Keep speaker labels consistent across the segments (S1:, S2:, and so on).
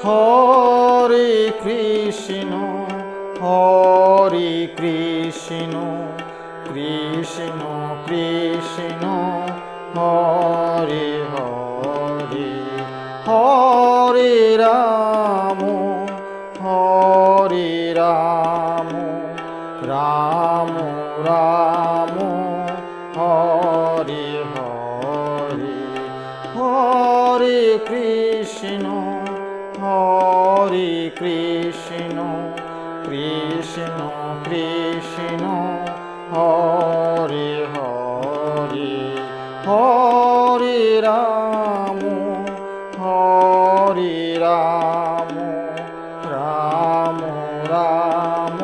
S1: Hare Krishna Hare Krishna Krishna Krishna Hare Hare Hare Ram Hare Ram Ram Ram Hare Hare Hare Krishna Hare Krishna Krishna Krishna Hare Hare Hare Ram Hare Ram Ram Ram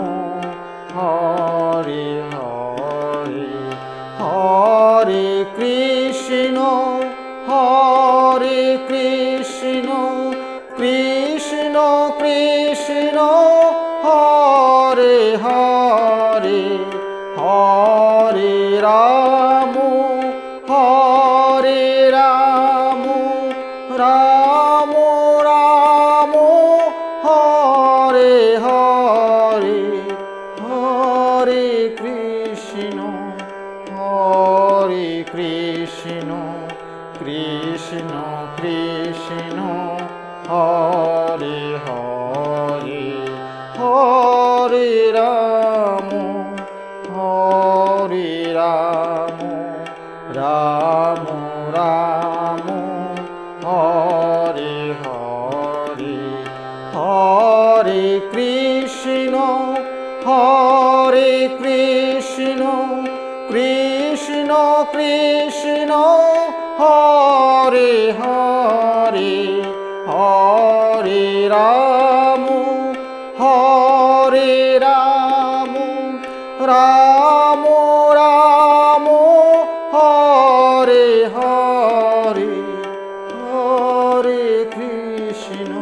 S1: Hare Hare Hare Krishna Hare Krishna Krishna Krishna Hare Hare Hare Ram Hare Ram Ram Ram Hare Hare Hare Krishna Hare Krishna Krishna Krishna Hare Hare Hare Ram Hare Ram Ram Ram Hare Hare Hare Krishna Hare Krishna Krishna Krishna Hare Hare Hare Ram Hare Ram Ram Ram Hare Hare Hare Krishna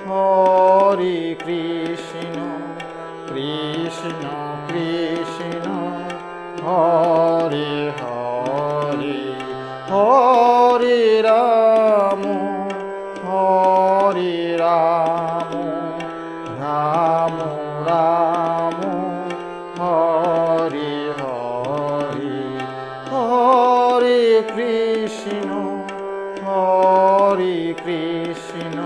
S1: Hare Krishna Krishna Krishna Hare Hare Hare Ram Hare Ram Ram Ram Hare Hare Hare Krishna Hare Krishna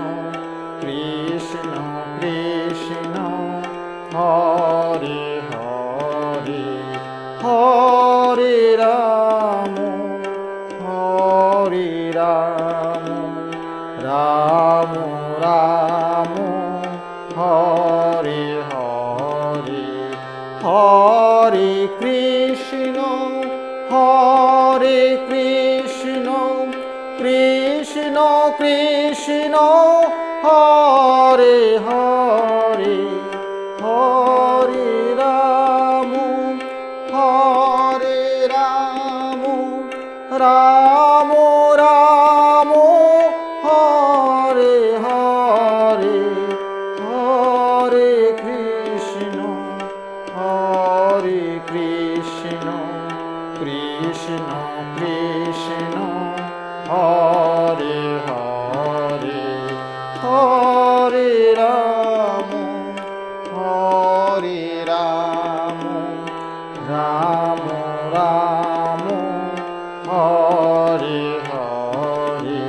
S1: Krishna Krishna Hare Hare Hare Ram Hare Ram Ram Ram Hare Hare Hare Krishna Hare Krishna Krishna Krishna Hare Hare Hare Ram Hare Ram Ram Ram Hare Hare Hare Krishna Hare Krishna Krishna Krishna Hare Hare Hare Ram Hare Ram Ram Ram Hare Hare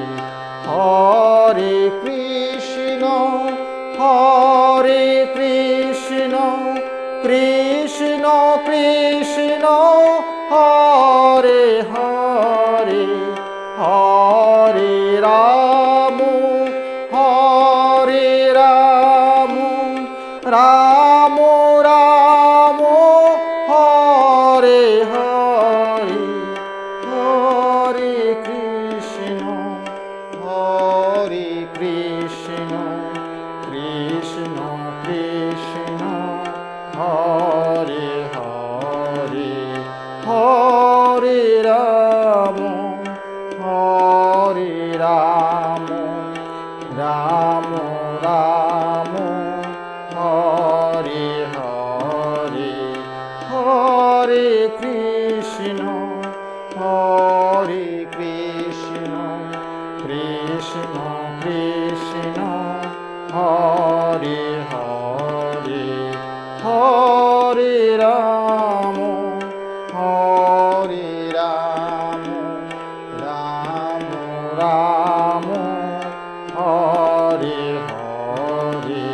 S1: Hare Krishna Hare Krishna Krishna Krishna Hare Hare Hare Ram Hare Ram Ram Ram Hare Hare Hare Krishna Hare Krishna Krishna Krishna Hare Hare Hare Ram Hare Ram Ram Ram Hare Hare Hare Krishna Hare Krishna Krishna Krishna Hare Hare Hare Ram Hare Ram Ram Ram Hare Hare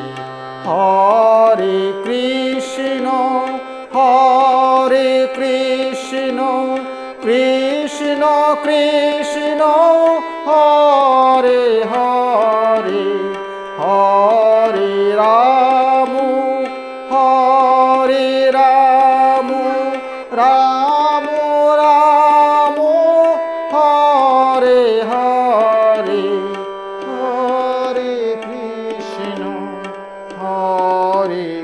S1: Hare Krishna Krishna Krishna Hare Hare Hare Ram Ram Ram Hare Hare Hare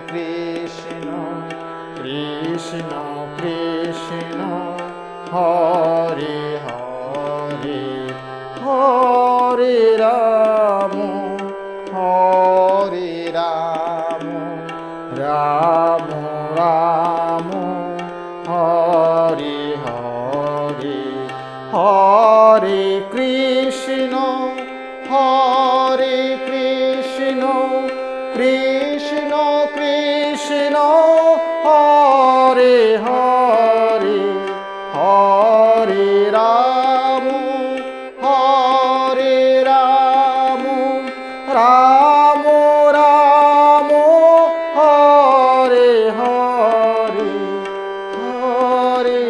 S1: Krishna Krishna Krishna Hare Hare Hare Ram Ram Ram Hare Hare Hare Krishna Krishna Krishna Hare Hare Hare Ram Ram Ram Hare Hare Hare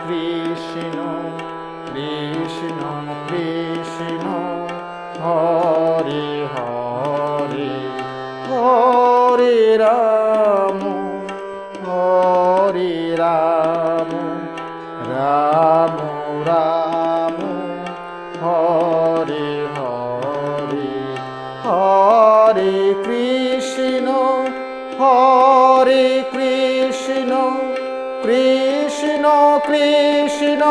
S1: Krishna Krishna Krishna Hare Hare Hare Ram Ram Ram Hare Hare Hare Krishna Krishna Krishna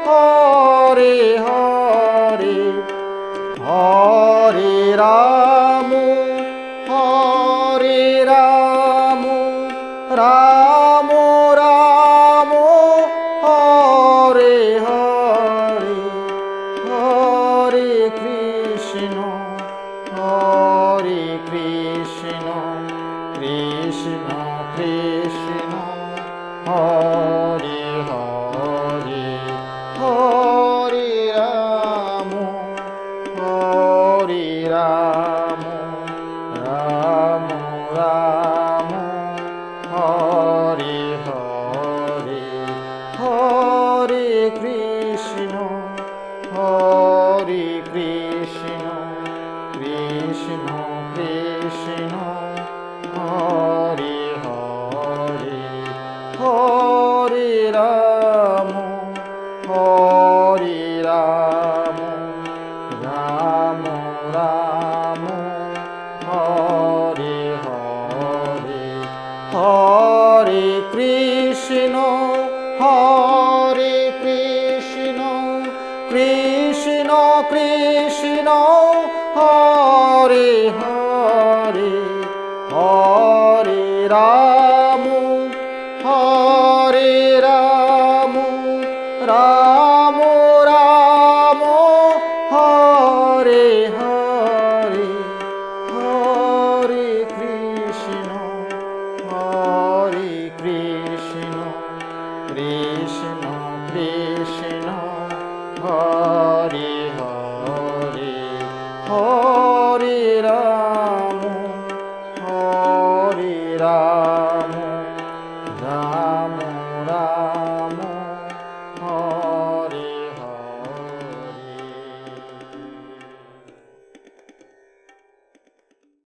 S1: Hare Hare Hare Ram Ram Ram Hare Hare Hare Krishna Krishna Krishna Hare Hare Hare Ram Ram Ram Hare Hare Hare Krishna Krishna Krishna Hare Hare Hare Ram Ram Ram Hare Hare Hare Krishna Krishna Krishna Hare Hare Hare Ram Ram Ram Hare Hare Hare Krishna Krishna Krishna Hare Hare Hare Ram